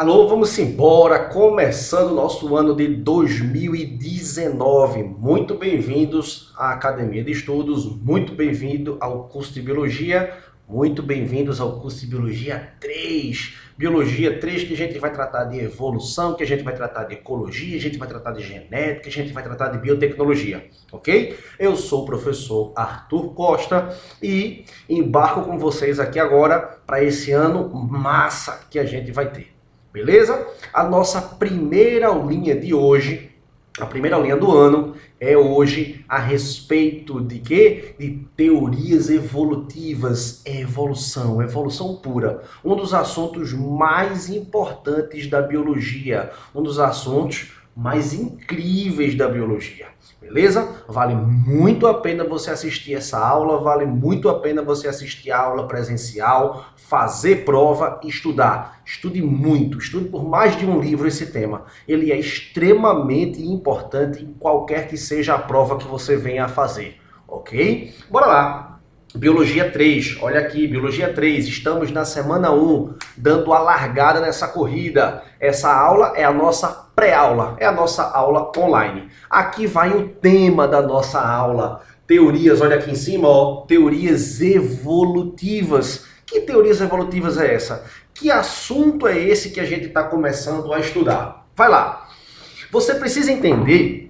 Alô, vamos embora, começando o nosso ano de 2019. Muito bem-vindos à Academia de Estudos, muito bem-vindo ao curso de Biologia, muito bem-vindos ao curso de Biologia 3. Biologia 3 que a gente vai tratar de evolução, que a gente vai tratar de ecologia, a gente vai tratar de genética, a gente vai tratar de biotecnologia, ok? Eu sou o professor Arthur Costa e embarco com vocês aqui agora para esse ano massa que a gente vai ter. Beleza? A nossa primeira aulinha de hoje, a primeira aulinha do ano, é hoje a respeito de quê? De teorias evolutivas, evolução pura. Um dos assuntos mais importantes da biologia, um dos assuntos mais incríveis da biologia. Beleza? Vale muito a pena você assistir essa aula, vale muito a pena você assistir a aula presencial, fazer prova e estudar. Estude muito, estude por mais de um livro esse tema. Ele é extremamente importante em qualquer que seja a prova que você venha a fazer, ok? Bora lá! Biologia 3, olha aqui, Biologia 3, estamos na semana 1, dando a largada nessa corrida. Essa aula é a nossa pré-aula, é a nossa aula online. Aqui vai o tema da nossa aula, teorias, olha aqui em cima, ó, teorias evolutivas. Que teorias evolutivas é essa? Que assunto é esse que a gente está começando a estudar? Vai lá. Você precisa entender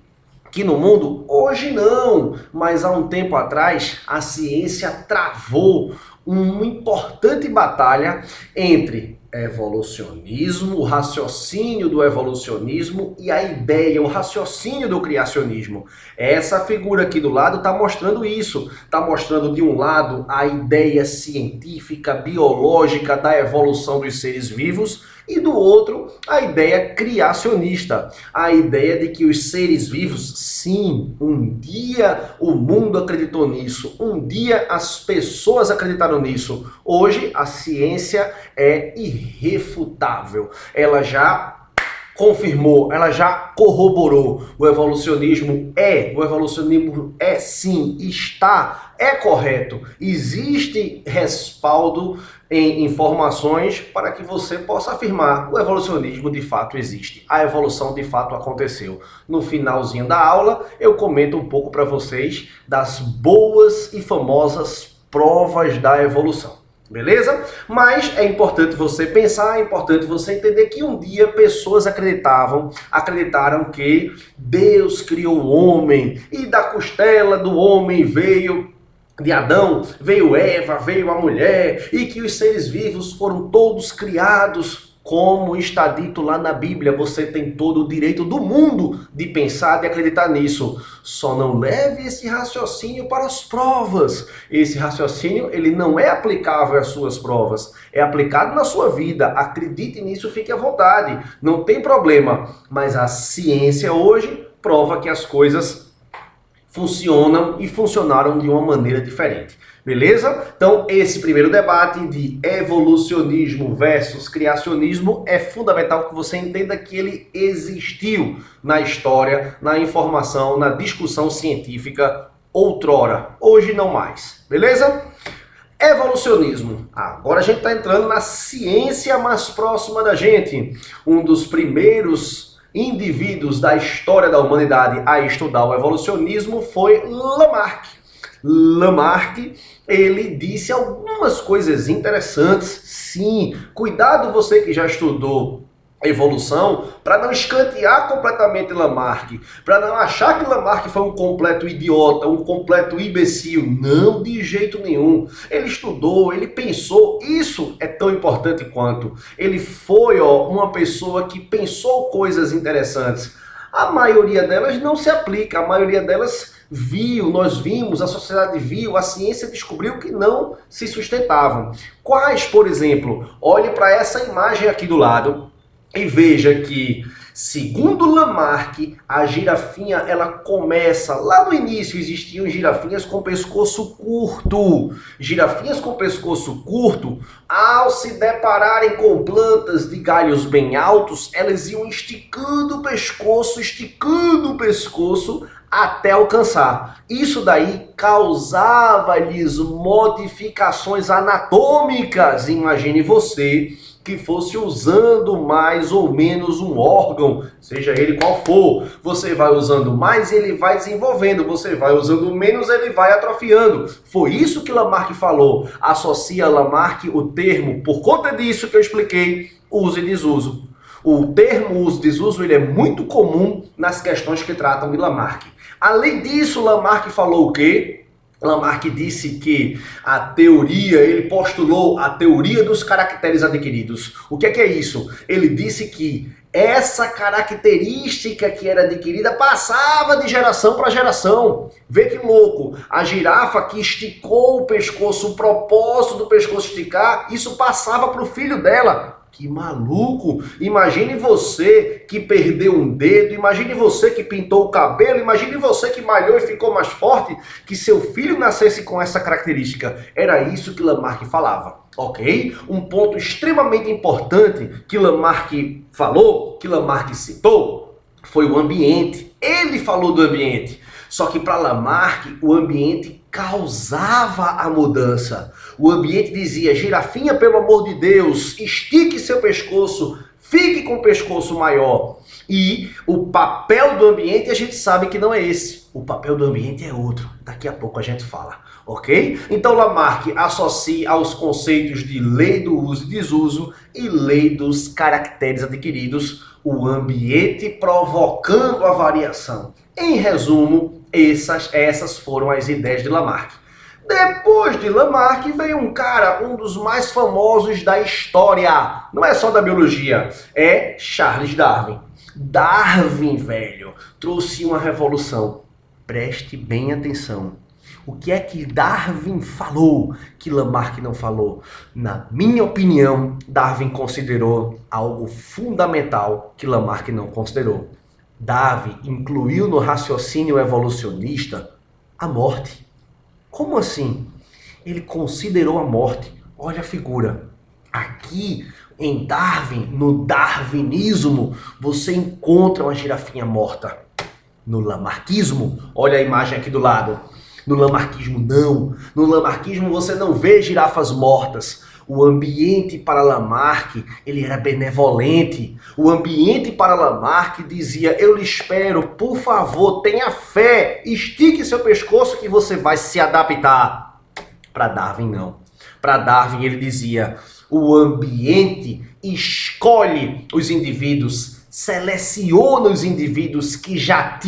que no mundo, hoje não, mas há um tempo atrás, a ciência travou uma importante batalha entre evolucionismo, o raciocínio do evolucionismo e a ideia, o raciocínio do criacionismo. Essa figura aqui do lado está mostrando isso. Está mostrando de um lado a ideia científica, biológica da evolução dos seres vivos e do outro a ideia criacionista, a ideia de que os seres vivos, sim, um dia o mundo acreditou nisso, um dia as pessoas acreditaram nisso. Hoje a ciência é irrefutável, ela já confirmou, ela já corroborou. O evolucionismo é sim, é correto. Existe respaldo em informações para que você possa afirmar: o evolucionismo de fato existe, a evolução de fato aconteceu. No finalzinho da aula eu comento um pouco para vocês das boas e famosas provas da evolução. Beleza? Mas é importante você pensar, é importante você entender que um dia pessoas acreditaram que Deus criou o homem e da costela do homem de Adão, veio Eva, veio a mulher e que os seres vivos foram todos criados. Como está dito lá na Bíblia, você tem todo o direito do mundo de pensar, de acreditar nisso. Só não leve esse raciocínio para as provas. Esse raciocínio, ele não é aplicável às suas provas. É aplicado na sua vida. Acredite nisso, fique à vontade. Não tem problema. Mas a ciência hoje prova que as coisas funcionam e funcionaram de uma maneira diferente. Beleza? Então, esse primeiro debate de evolucionismo versus criacionismo é fundamental que você entenda que ele existiu na história, na informação, na discussão científica outrora. Hoje não mais. Beleza? Evolucionismo. Agora a gente está entrando na ciência mais próxima da gente. Um dos primeiros indivíduos da história da humanidade a estudar o evolucionismo foi Lamarck. Lamarck, ele disse algumas coisas interessantes. Sim, cuidado você que já estudou evolução, para não escantear completamente Lamarck, para não achar que Lamarck foi um completo idiota, um completo imbecil. Não, de jeito nenhum. Ele estudou, ele pensou, isso é tão importante quanto. Ele foi uma pessoa que pensou coisas interessantes. A maioria delas não se aplica, a maioria delas nós vimos, a sociedade viu, a ciência descobriu que não se sustentavam. Quais, por exemplo? Olhe para essa imagem aqui do lado e veja que, segundo Lamarck, a girafinha, ela começa, lá no início existiam girafinhas com pescoço curto. Girafinhas com pescoço curto, ao se depararem com plantas de galhos bem altos, elas iam esticando o pescoço, até alcançar. Isso daí causava-lhes modificações anatômicas. Imagine você que fosse usando mais ou menos um órgão, seja ele qual for. Você vai usando mais e ele vai desenvolvendo, você vai usando menos e ele vai atrofiando. Foi isso que Lamarck falou. Associa Lamarck o termo, por conta disso que eu expliquei, uso e desuso. O termo uso e desuso ele é muito comum nas questões que tratam de Lamarck. Além disso, Lamarck falou o quê? Lamarck disse que a teoria, ele postulou a teoria dos caracteres adquiridos. O que é isso? Ele disse que essa característica que era adquirida passava de geração para geração. Vê que louco, a girafa que esticou o pescoço, o propósito do pescoço esticar, isso passava para o filho dela. Que maluco! Imagine você que perdeu um dedo, imagine você que pintou o cabelo, imagine você que malhou e ficou mais forte, que seu filho nascesse com essa característica. Era isso que Lamarck falava, ok? Um ponto extremamente importante que Lamarck falou, que Lamarck citou, foi o ambiente. Ele falou do ambiente. Só que para Lamarck, o ambiente causava a mudança. O ambiente dizia, girafinha, pelo amor de Deus, estique seu pescoço, fique com o pescoço maior. E o papel do ambiente a gente sabe que não é esse. O papel do ambiente é outro. Daqui a pouco a gente fala, ok? Então Lamarck associa aos conceitos de lei do uso e desuso e lei dos caracteres adquiridos, o ambiente provocando a variação. Em resumo, essas foram as ideias de Lamarck. Depois de Lamarck veio um cara, um dos mais famosos da história. Não é só da biologia, é Charles Darwin. Darwin, velho, trouxe uma revolução. Preste bem atenção. O que é que Darwin falou que Lamarck não falou? Na minha opinião, Darwin considerou algo fundamental que Lamarck não considerou. Darwin incluiu no raciocínio evolucionista a morte. Como assim? Ele considerou a morte. Olha a figura. Aqui em Darwin, no darwinismo, você encontra uma girafinha morta. No lamarquismo, olha a imagem aqui do lado. No lamarquismo não. No lamarquismo você não vê girafas mortas. O ambiente para Lamarck, ele era benevolente. O ambiente para Lamarck dizia, eu lhe espero, por favor, tenha fé, estique seu pescoço que você vai se adaptar. Para Darwin não. Para Darwin ele dizia, o ambiente escolhe os indivíduos, seleciona os indivíduos que já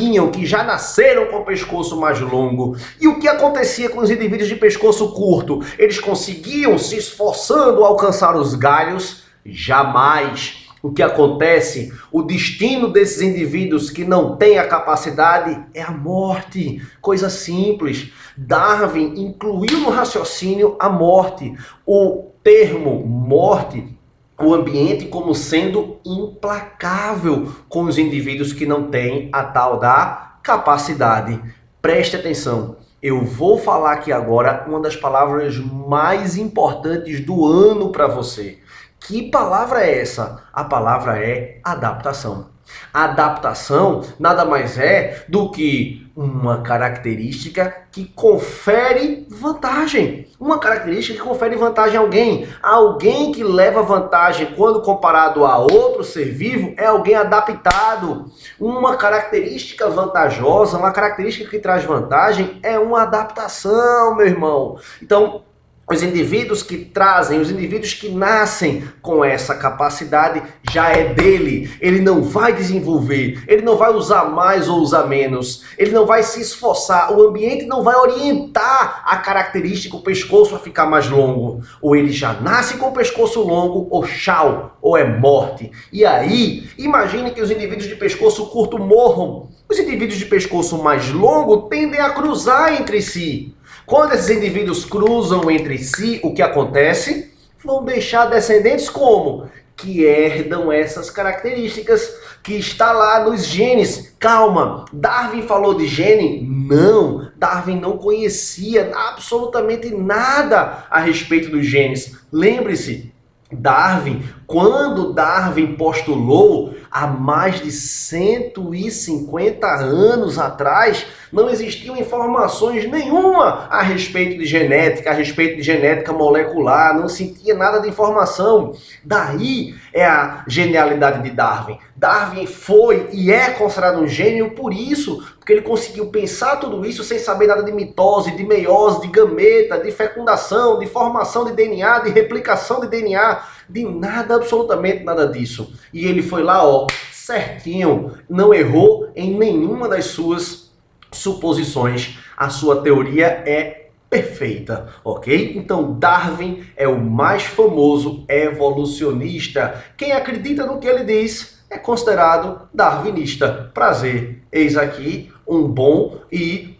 nasceram com o pescoço mais longo. E o que acontecia com os indivíduos de pescoço curto? Eles conseguiam, se esforçando, alcançar os galhos? Jamais. O que acontece? O destino desses indivíduos que não têm a capacidade é a morte. Coisa simples. Darwin incluiu no raciocínio a morte. O termo morte, o ambiente como sendo implacável com os indivíduos que não têm a tal da capacidade. Preste atenção, eu vou falar aqui agora uma das palavras mais importantes do ano para você. Que palavra é essa? A palavra é adaptação. Adaptação nada mais é do que uma característica que confere vantagem. Uma característica que confere vantagem a alguém. Alguém que leva vantagem quando comparado a outro ser vivo é alguém adaptado. Uma característica vantajosa, uma característica que traz vantagem é uma adaptação, meu irmão. Então, os indivíduos que trazem, os indivíduos que nascem com essa capacidade, já é dele. Ele não vai desenvolver, ele não vai usar mais ou usar menos, ele não vai se esforçar, o ambiente não vai orientar a característica, o pescoço a ficar mais longo. Ou ele já nasce com o pescoço longo, ou tchau, ou é morte. E aí, imagine que os indivíduos de pescoço curto morram. Os indivíduos de pescoço mais longo tendem a cruzar entre si. Quando esses indivíduos cruzam entre si, o que acontece? Vão deixar descendentes como? Que herdam essas características que está lá nos genes. Calma, Darwin falou de gene? Não, Darwin não conhecia absolutamente nada a respeito dos genes. Lembre-se, Darwin, quando Darwin postulou há mais de 150 anos atrás, não existiam informações nenhuma a respeito de genética molecular, não se tinha nada de informação. Daí é a genialidade de Darwin. Darwin foi e é considerado um gênio por isso, porque ele conseguiu pensar tudo isso sem saber nada de mitose, de meiose, de gameta, de fecundação, de formação de DNA, de replicação de DNA, de nada, absolutamente nada disso. E ele foi lá, ó, certinho, não errou em nenhuma das suas suposições. A sua teoria é perfeita, ok? Então Darwin é o mais famoso evolucionista. Quem acredita no que ele diz é considerado darwinista. Prazer, eis aqui um bom e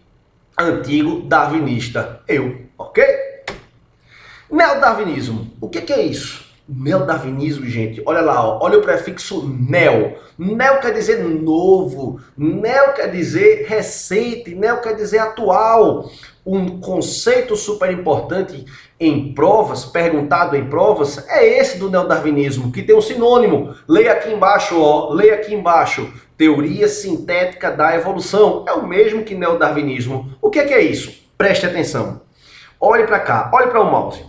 antigo darwinista, eu, ok? Neodarwinismo, o que é isso? Neodarwinismo, gente, olha lá, ó, olha o prefixo neo. Neo quer dizer novo, neo quer dizer recente, neo quer dizer atual. Um conceito super importante em provas, perguntado em provas, é esse do neodarwinismo, que tem um sinônimo. Leia aqui embaixo, ó, leia aqui embaixo. Teoria sintética da evolução. É o mesmo que neodarwinismo. O que é isso? Preste atenção. Olhe para cá, olhe para o mouse.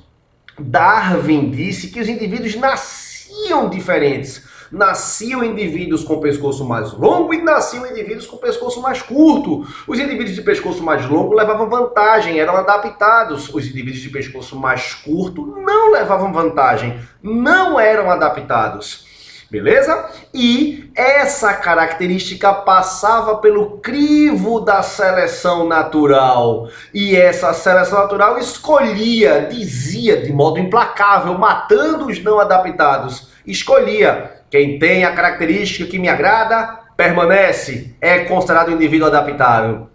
Darwin disse que os indivíduos nasciam diferentes. Nasciam indivíduos com pescoço mais longo e nasciam indivíduos com pescoço mais curto. Os indivíduos de pescoço mais longo levavam vantagem, eram adaptados. Os indivíduos de pescoço mais curto não levavam vantagem, não eram adaptados. Beleza? E essa característica passava pelo crivo da seleção natural. E essa seleção natural escolhia, dizia de modo implacável, matando os não adaptados, escolhia: quem tem a característica que me agrada, permanece, é considerado um indivíduo adaptável.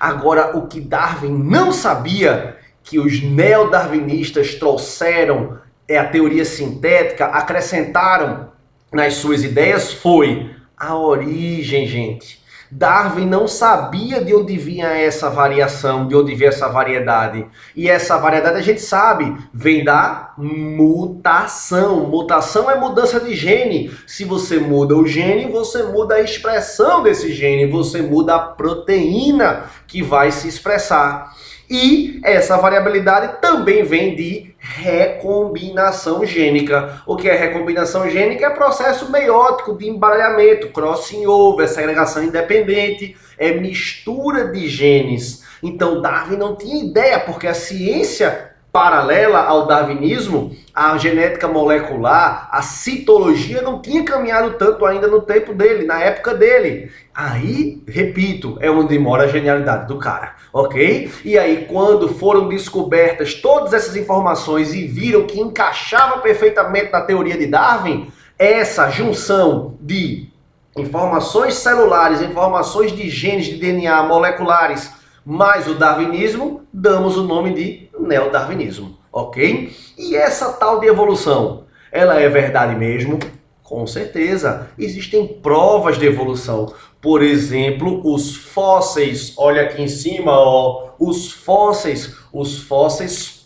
Agora, o que Darwin não sabia, que os neodarwinistas trouxeram, é a teoria sintética, acrescentaram nas suas ideias, foi a origem, gente. Darwin não sabia de onde vinha essa variação, de onde vinha essa variedade. E essa variedade, a gente sabe, vem da mutação. Mutação é mudança de gene. Se você muda o gene, você muda a expressão desse gene, você muda a proteína que vai se expressar. E essa variabilidade também vem de recombinação gênica. O que é recombinação gênica? É processo meiótico de embaralhamento, crossing over, segregação independente, é mistura de genes. Então Darwin não tinha ideia, porque a ciência paralela ao darwinismo, a genética molecular, a citologia não tinha caminhado tanto ainda no tempo dele, na época dele. Aí, repito, é onde mora a genialidade do cara, ok? E aí, quando foram descobertas todas essas informações e viram que encaixava perfeitamente na teoria de Darwin, essa junção de informações celulares, informações de genes de DNA moleculares, mais o darwinismo, damos o nome de neodarwinismo, ok? E essa tal de evolução, ela é verdade mesmo? Com certeza, existem provas de evolução. Por exemplo, os fósseis, olha aqui em cima, ó, os fósseis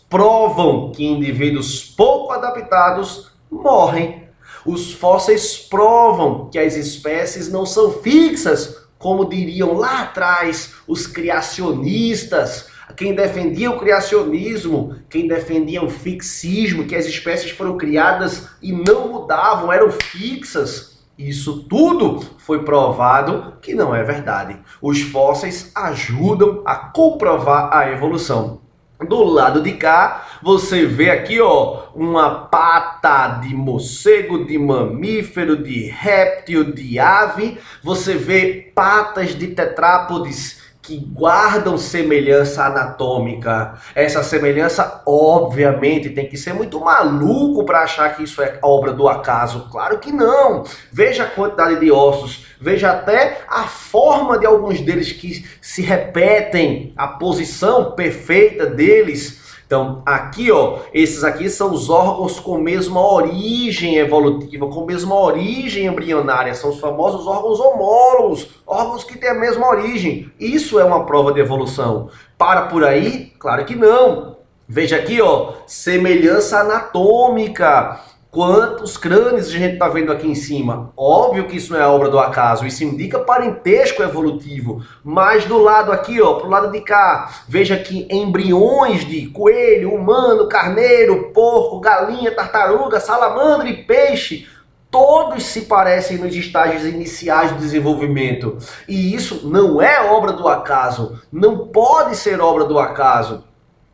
provam que indivíduos pouco adaptados morrem. Os fósseis provam que as espécies não são fixas, como diriam lá atrás os criacionistas, quem defendia o criacionismo, quem defendia o fixismo, que as espécies foram criadas e não mudavam, eram fixas. Isso tudo foi provado que não é verdade. Os fósseis ajudam a comprovar a evolução. Do lado de cá, você vê aqui, ó, uma pata de morcego, de mamífero, de réptil, de ave. Você vê patas de tetrápodes que guardam semelhança anatômica. Essa semelhança, obviamente, tem que ser muito maluco para achar que isso é obra do acaso. Claro que não. Veja a quantidade de ossos, veja até a forma de alguns deles que se repetem, a posição perfeita deles. Então, aqui, ó, esses aqui são os órgãos com mesma origem evolutiva, com mesma origem embrionária. São os famosos órgãos homólogos, órgãos que têm a mesma origem. Isso é uma prova de evolução. Para por aí? Claro que não. Veja aqui, ó, semelhança anatômica. Quantos crânios a gente está vendo aqui em cima? Óbvio que isso não é obra do acaso, isso indica parentesco evolutivo. Mas do lado aqui, ó, pro lado de cá, veja que embriões de coelho, humano, carneiro, porco, galinha, tartaruga, salamandra e peixe, todos se parecem nos estágios iniciais do desenvolvimento. E isso não é obra do acaso, não pode ser obra do acaso.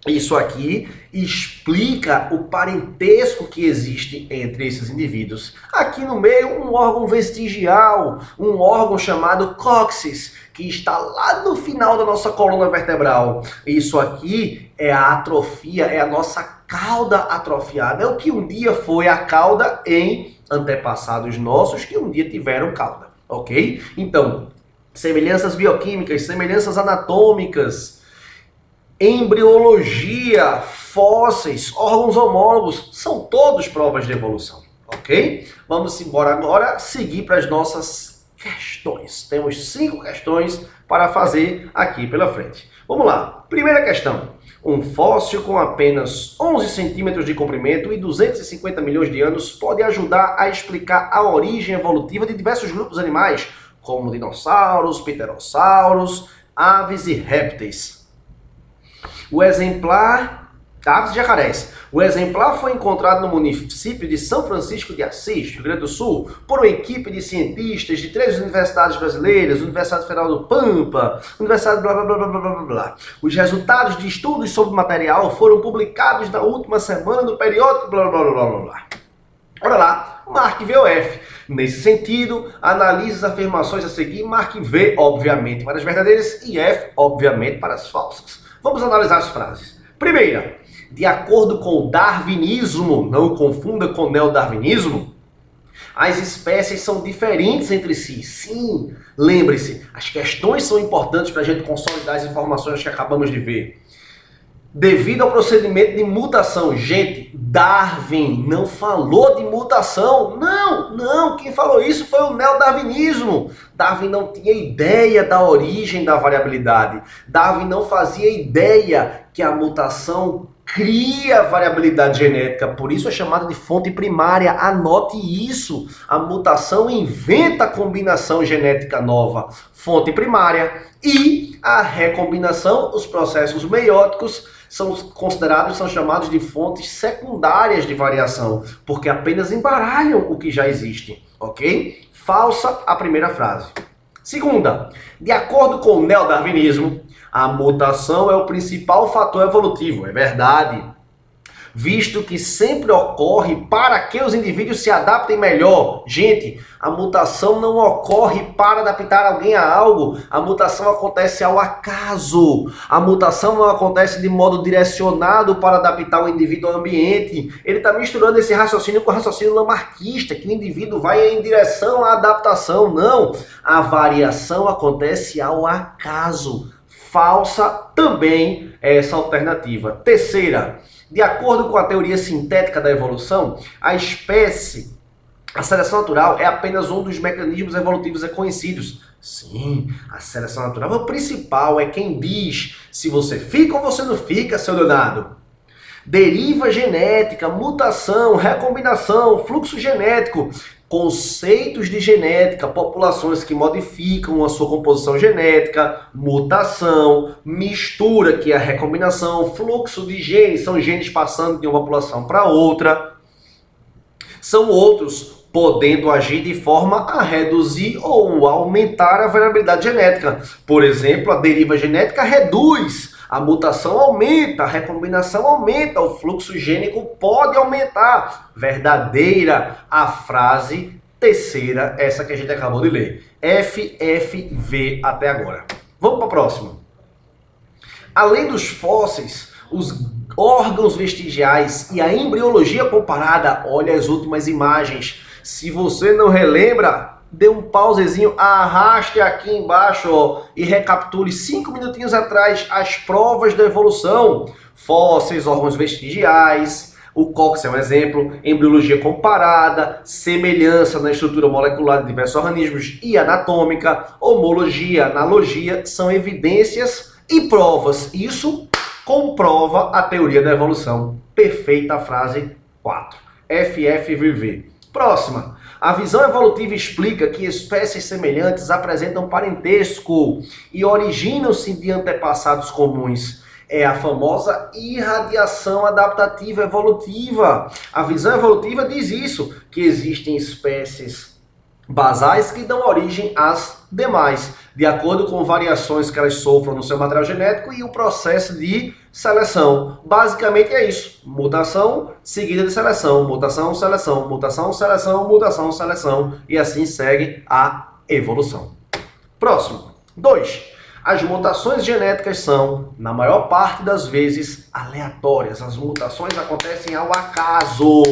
Isso aqui explica o parentesco que existe entre esses indivíduos. Aqui no meio, um órgão vestigial, um órgão chamado cóccix, que está lá no final da nossa coluna vertebral. Isso aqui é a atrofia, é a nossa cauda atrofiada. É o que um dia foi a cauda em antepassados nossos que um dia tiveram cauda, ok? Então, semelhanças bioquímicas, semelhanças anatômicas, embriologia, fósseis, órgãos homólogos, são todos provas de evolução, ok? Vamos embora agora seguir para as nossas questões. Temos 5 questões para fazer aqui pela frente. Vamos lá. Primeira questão. Um fóssil com apenas 11 centímetros de comprimento e 250 milhões de anos pode ajudar a explicar a origem evolutiva de diversos grupos animais, como dinossauros, pterossauros, aves e répteis. O exemplar, aves e jacarés. O exemplar foi encontrado no município de São Francisco de Assis, Rio Grande do Sul, por uma equipe de cientistas de 3 universidades brasileiras, Universidade Federal do Pampa, Universidade blá blá blá blá blá blá blá. Os resultados de estudos sobre o material foram publicados na última semana no periódico blá blá blá blá blá blá. Olha lá, marque VOF. Nesse sentido, analise as afirmações a seguir, marque V, obviamente, para as verdadeiras e F, obviamente, para as falsas. Vamos analisar as frases. Primeira, de acordo com o darwinismo, não confunda com o neodarwinismo, as espécies são diferentes entre si. Sim, lembre-se, as questões são importantes para a gente consolidar as informações que acabamos de ver. Devido ao procedimento de mutação. Gente, Darwin não falou de mutação. Não, quem falou isso foi o neodarwinismo. Darwin não tinha ideia da origem da variabilidade. Darwin não fazia ideia que a mutação cria variabilidade genética, por isso é chamada de fonte primária. Anote isso. A mutação inventa a combinação genética nova, fonte primária, e a recombinação, os processos meióticos, são considerados, são chamados de fontes secundárias de variação, porque apenas embaralham o que já existe, ok? Falsa a primeira frase. Segunda, de acordo com o neodarwinismo, a mutação é o principal fator evolutivo. É verdade. Visto que sempre ocorre para que os indivíduos se adaptem melhor. Gente, a mutação não ocorre para adaptar alguém a algo. A mutação acontece ao acaso. A mutação não acontece de modo direcionado para adaptar o indivíduo ao ambiente. Ele está misturando esse raciocínio com o raciocínio lamarckista, que o indivíduo vai em direção à adaptação. Não, a variação acontece ao acaso. Falsa também essa alternativa. Terceira, de acordo com a teoria sintética da evolução, a seleção natural é apenas um dos mecanismos evolutivos conhecidos. Sim, a seleção natural é o principal, é quem diz se você fica ou você não fica, seu Leonardo. Deriva genética, mutação, recombinação, fluxo genético, conceitos de genética, populações que modificam a sua composição genética, mutação, mistura, que é a recombinação, fluxo de genes, são genes passando de uma população para outra. São outros, podendo agir de forma a reduzir ou aumentar a variabilidade genética. Por exemplo, a deriva genética reduz, a mutação aumenta, a recombinação aumenta, o fluxo gênico pode aumentar. Verdadeira a frase terceira, essa que a gente acabou de ler. FFV até agora. Vamos para a próxima. Além dos fósseis, os órgãos vestigiais e a embriologia comparada, olha as últimas imagens. Se você não relembra, dê um pausezinho, arraste aqui embaixo, ó, e recapitule 5 minutinhos atrás as provas da evolução. Fósseis, órgãos vestigiais, o cóccix é um exemplo, embriologia comparada, semelhança na estrutura molecular de diversos organismos e anatômica, homologia, analogia, são evidências e provas. Isso comprova a teoria da evolução. Perfeita a frase 4. FFVV. Próxima. A visão evolutiva explica que espécies semelhantes apresentam parentesco e originam-se de antepassados comuns. É a famosa irradiação adaptativa evolutiva. A visão evolutiva diz isso, que existem espécies basais que dão origem às demais, de acordo com variações que elas sofram no seu material genético e o processo de seleção. Basicamente é isso, mutação seguida de seleção, mutação, seleção, mutação, seleção, mutação, seleção, e assim segue a evolução. Próximo. 2. As mutações genéticas são, na maior parte das vezes, aleatórias. As mutações acontecem ao acaso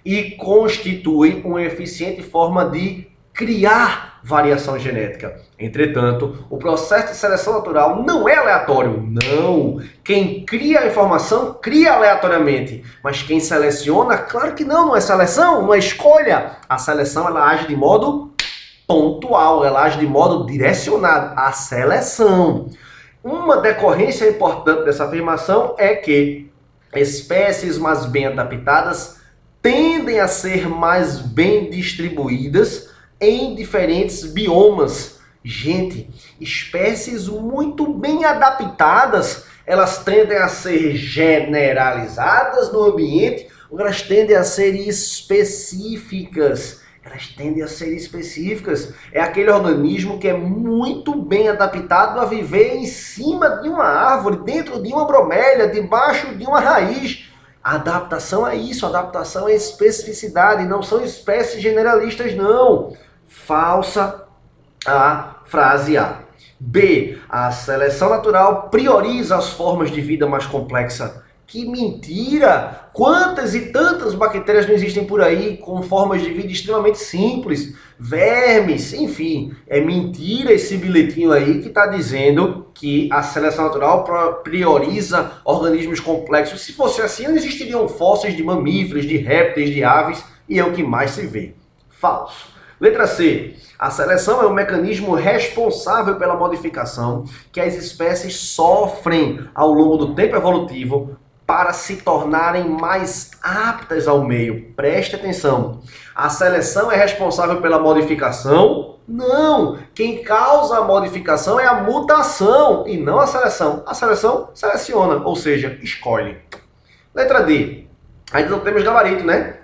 e constituem uma eficiente forma de criar variação genética. Entretanto, o processo de seleção natural não é aleatório, não. Quem cria a informação, cria aleatoriamente. Mas quem seleciona, claro que não é seleção, não é escolha. A seleção, ela age de modo pontual, ela age de modo direcionado. A seleção. Uma decorrência importante dessa afirmação é que espécies mais bem adaptadas tendem a ser mais bem distribuídas em diferentes biomas. Gente, espécies muito bem adaptadas, elas tendem a ser generalizadas no ambiente, ou elas tendem a ser específicas. Elas tendem a ser específicas. É aquele organismo que é muito bem adaptado a viver em cima de uma árvore, dentro de uma bromélia, debaixo de uma raiz. A adaptação é isso, a adaptação é especificidade, não são espécies generalistas, não. Falsa a frase A. B. A seleção natural prioriza as formas de vida mais complexas. Que mentira! Quantas e tantas bactérias não existem por aí com formas de vida extremamente simples, vermes, enfim. É mentira esse bilhetinho aí que está dizendo que a seleção natural prioriza organismos complexos. Se fosse assim, não existiriam fósseis de mamíferos, de répteis, de aves, e é o que mais se vê. Falso. Letra C. A seleção é um mecanismo responsável pela modificação que as espécies sofrem ao longo do tempo evolutivo para se tornarem mais aptas ao meio. Preste atenção. A seleção é responsável pela modificação? Não. Quem causa a modificação é a mutação e não a seleção. A seleção seleciona, ou seja, escolhe. Letra D. Ainda não temos gabarito, né?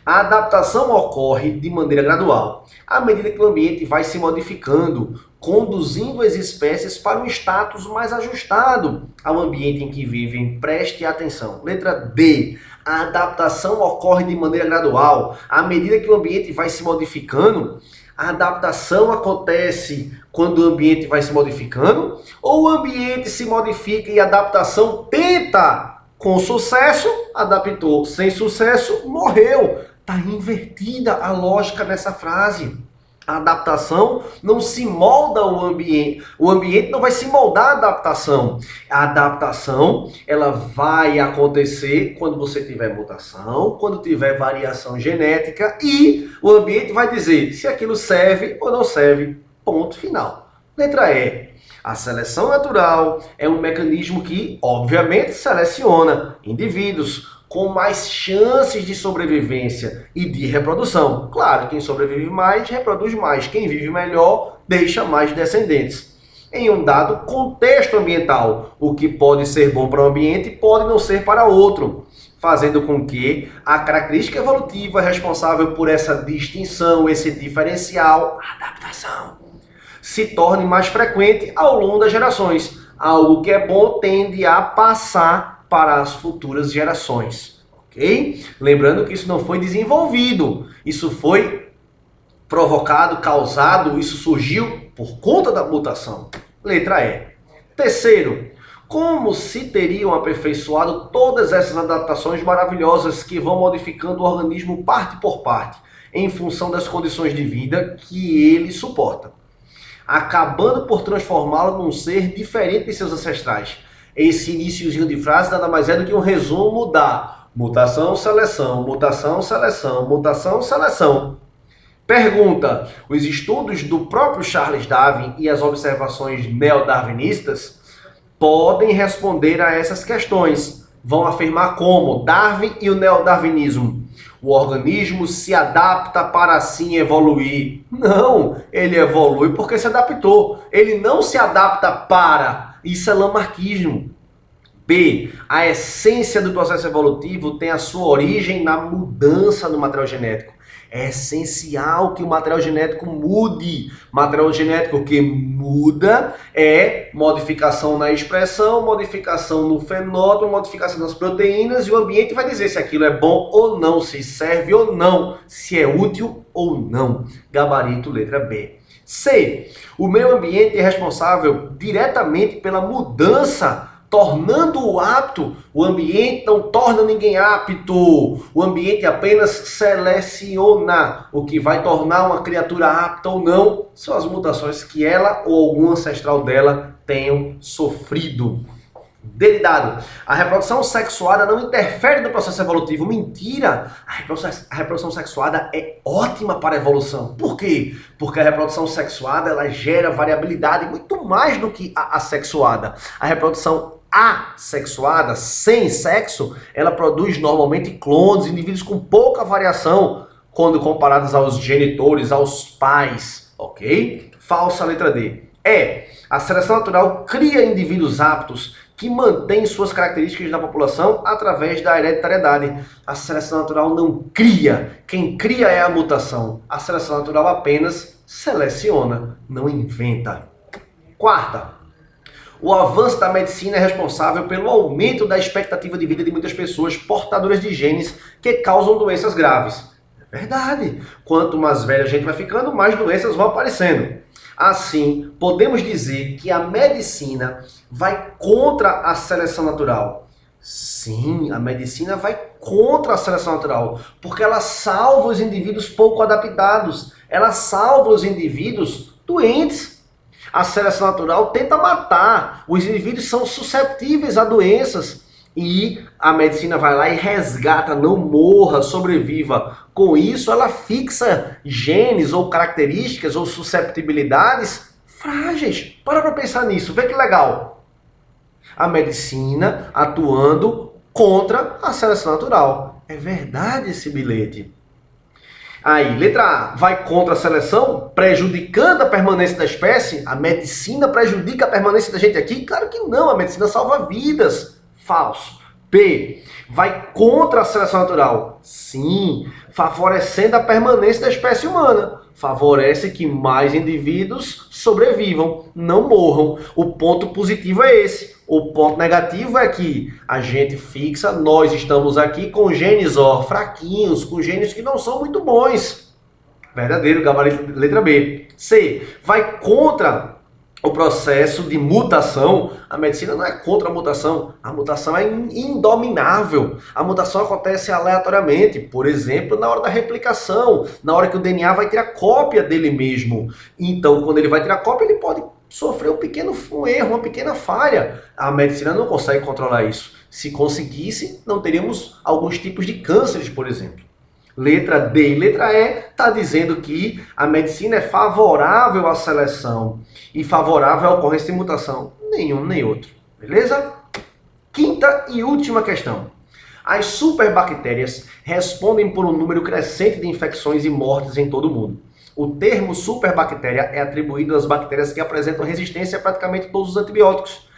A adaptação ocorre de maneira gradual, à medida que o ambiente vai se modificando, conduzindo as espécies para um status mais ajustado ao ambiente em que vivem. Preste atenção. Letra D. A adaptação ocorre de maneira gradual, à medida que o ambiente vai se modificando. A adaptação acontece quando o ambiente vai se modificando, ou o ambiente se modifica e a adaptação tenta com sucesso, adaptou, sem sucesso, morreu. Está invertida a lógica nessa frase. A adaptação não se molda ao ambiente. O ambiente não vai se moldar à adaptação. A adaptação, ela vai acontecer quando você tiver mutação, quando tiver variação genética e o ambiente vai dizer se aquilo serve ou não serve. Ponto final. Letra E. A seleção natural é um mecanismo que, obviamente, seleciona indivíduos com mais chances de sobrevivência e de reprodução. Claro, quem sobrevive mais, reproduz mais. Quem vive melhor, deixa mais descendentes. Em um dado contexto ambiental, o que pode ser bom para o ambiente pode não ser para outro, fazendo com que a característica evolutiva responsável por essa distinção, esse diferencial, a adaptação, se torne mais frequente ao longo das gerações. Algo que é bom tende a passar para as futuras gerações, ok? Lembrando que isso não foi desenvolvido, isso foi provocado, causado, isso surgiu por conta da mutação. Letra E. Terceiro, como se teriam aperfeiçoado todas essas adaptações maravilhosas que vão modificando o organismo parte por parte, em função das condições de vida que ele suporta, acabando por transformá-lo num ser diferente de seus ancestrais. Esse iniciozinho de frase nada mais é do que um resumo da mutação, seleção, mutação, seleção, mutação, seleção. Pergunta: os estudos do próprio Charles Darwin e as observações neodarwinistas podem responder a essas questões. Vão afirmar como Darwin e o neodarwinismo O organismo se adapta para assim evoluir. Não, ele evolui porque se adaptou. Ele não se adapta para. Isso é lamarquismo. B. A essência do processo evolutivo tem a sua origem na mudança do material genético. É essencial que o material genético mude. Material genético que muda é modificação na expressão, modificação no fenótipo, modificação nas proteínas, e o ambiente vai dizer se aquilo é bom ou não, se serve ou não, se é útil ou não. Gabarito letra B. C. O meio ambiente é responsável diretamente pela mudança, tornando-o apto. O ambiente não torna ninguém apto. O ambiente apenas seleciona. O que vai tornar uma criatura apta ou não são as mutações que ela ou algum ancestral dela tenham sofrido. Derivado. A reprodução sexuada não interfere no processo evolutivo. Mentira! A reprodução sexuada é ótima para a evolução. Por quê? Porque a reprodução sexuada ela gera variabilidade muito mais do que a assexuada. A reprodução assexuada, sem sexo, ela produz normalmente clones, indivíduos com pouca variação quando comparados aos genitores, aos pais, ok? Falsa letra D. A seleção natural cria indivíduos aptos que mantêm suas características na população através da hereditariedade. A seleção natural não cria. Quem cria é a mutação. A seleção natural apenas seleciona, não inventa. Quarta. O avanço da medicina é responsável pelo aumento da expectativa de vida de muitas pessoas portadoras de genes que causam doenças graves. É verdade. Quanto mais velha a gente vai ficando, mais doenças vão aparecendo. Assim, podemos dizer que a medicina vai contra a seleção natural. Sim, a medicina vai contra a seleção natural, porque ela salva os indivíduos pouco adaptados, ela salva os indivíduos doentes. A seleção natural tenta matar, os indivíduos são suscetíveis a doenças e a medicina vai lá e resgata, não morra, sobreviva. Com isso, ela fixa genes ou características ou susceptibilidades frágeis. Para pensar nisso, vê que legal. A medicina atuando contra a seleção natural. É verdade esse bilhete. Aí, letra A, vai contra a seleção, prejudicando a permanência da espécie? A medicina prejudica a permanência da gente aqui? Claro que não, a medicina salva vidas. Falso. B, vai contra a seleção natural? Sim, favorecendo a permanência da espécie humana. Favorece que mais indivíduos sobrevivam, não morram. O ponto positivo é esse. O ponto negativo é que a gente fixa, nós estamos aqui com genes fraquinhos, com genes que não são muito bons. Verdadeiro, gabarito letra B. C, vai contra o processo de mutação. A medicina não é contra a mutação é indominável. A mutação acontece aleatoriamente, por exemplo, na hora da replicação, na hora que o DNA vai ter a cópia dele mesmo. Então, quando ele vai ter a cópia, ele pode sofrer um pequeno erro, uma pequena falha. A medicina não consegue controlar isso. Se conseguisse, não teríamos alguns tipos de cânceres, por exemplo. Letra D e letra E está dizendo que a medicina é favorável à seleção e favorável à ocorrência de mutação. Nenhum nem outro. Beleza? Quinta e última questão. As superbactérias respondem por um número crescente de infecções e mortes em todo o mundo. O termo superbactéria é atribuído às bactérias que apresentam resistência a praticamente todos os antibióticos.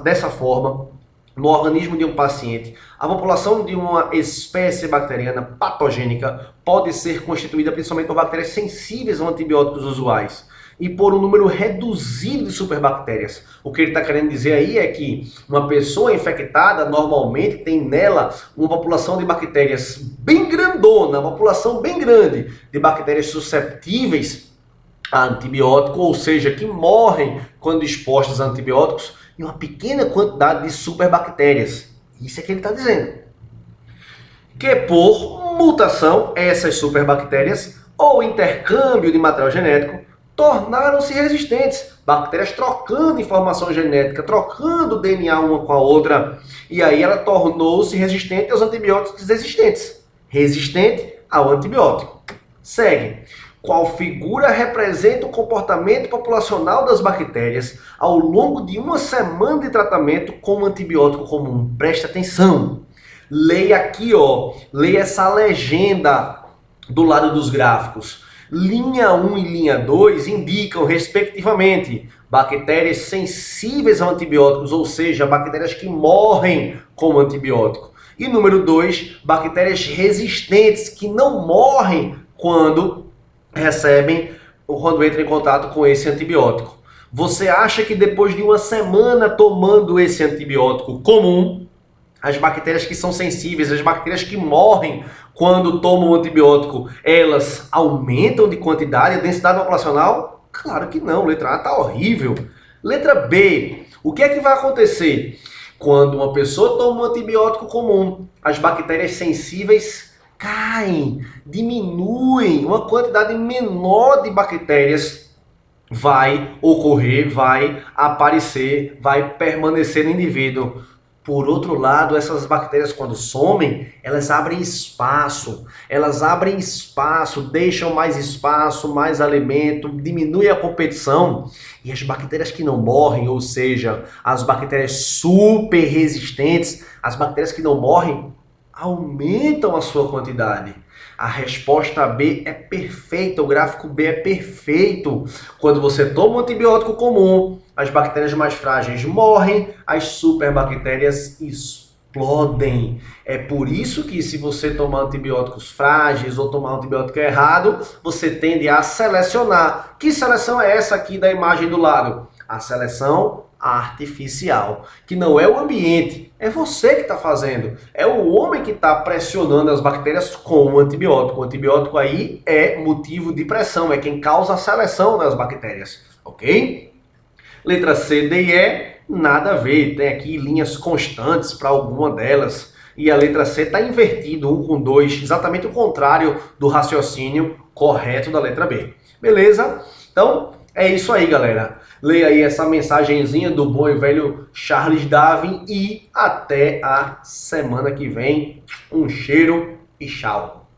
Dessa forma, no organismo de um paciente, a população de uma espécie bacteriana patogênica pode ser constituída principalmente por bactérias sensíveis a antibióticos usuais e por um número reduzido de superbactérias. O que ele está querendo dizer aí é que uma pessoa infectada normalmente tem nela uma população de bactérias bem grandona, uma população bem grande de bactérias susceptíveis a antibiótico, ou seja, que morrem quando expostas a antibióticos, e uma pequena quantidade de superbactérias. Isso é que ele está dizendo. Que por mutação, essas superbactérias ou intercâmbio de material genético tornaram-se resistentes. Bactérias trocando informação genética, trocando DNA uma com a outra. E aí ela tornou-se resistente aos antibióticos existentes. Resistente ao antibiótico. Segue. Qual figura representa o comportamento populacional das bactérias ao longo de uma semana de tratamento com um antibiótico comum? Preste atenção. Leia aqui, ó, leia essa legenda do lado dos gráficos. Linha 1 e linha 2 indicam, respectivamente, bactérias sensíveis a antibióticos, ou seja, bactérias que morrem com o antibiótico. E número 2, bactérias resistentes, que não morrem quando recebem ou quando entram em contato com esse antibiótico. Você acha que depois de uma semana tomando esse antibiótico comum, as bactérias que são sensíveis, as bactérias que morrem quando tomam o antibiótico, elas aumentam de quantidade, a densidade populacional? Claro que não, letra A está horrível. Letra B, o que é que vai acontecer? Quando uma pessoa toma um antibiótico comum, as bactérias sensíveis caem, diminuem, uma quantidade menor de bactérias vai ocorrer, vai aparecer, vai permanecer no indivíduo. Por outro lado, essas bactérias quando somem, elas abrem espaço, deixam mais espaço, mais alimento, diminui a competição. E as bactérias que não morrem, ou seja, as bactérias super resistentes, as bactérias que não morrem, aumentam a sua quantidade. A resposta B é perfeita, o gráfico B é perfeito. Quando você toma um antibiótico comum, as bactérias mais frágeis morrem, as superbactérias explodem. É por isso que se você tomar antibióticos frágeis ou tomar um antibiótico errado, você tende a selecionar. Que seleção é essa aqui da imagem do lado? A seleção artificial, que não é o ambiente, é você que está fazendo, é o homem que está pressionando as bactérias com o antibiótico. O antibiótico aí é motivo de pressão, é quem causa a seleção das bactérias, ok? Letra C, D e E, nada a ver, tem aqui linhas constantes para alguma delas, e a letra C está invertido, 1 com 2, exatamente o contrário do raciocínio correto da letra B. Beleza? Então, é isso aí, galera. Leia aí essa mensagenzinha do bom e velho Charles Darwin e até a semana que vem. Um cheiro e tchau.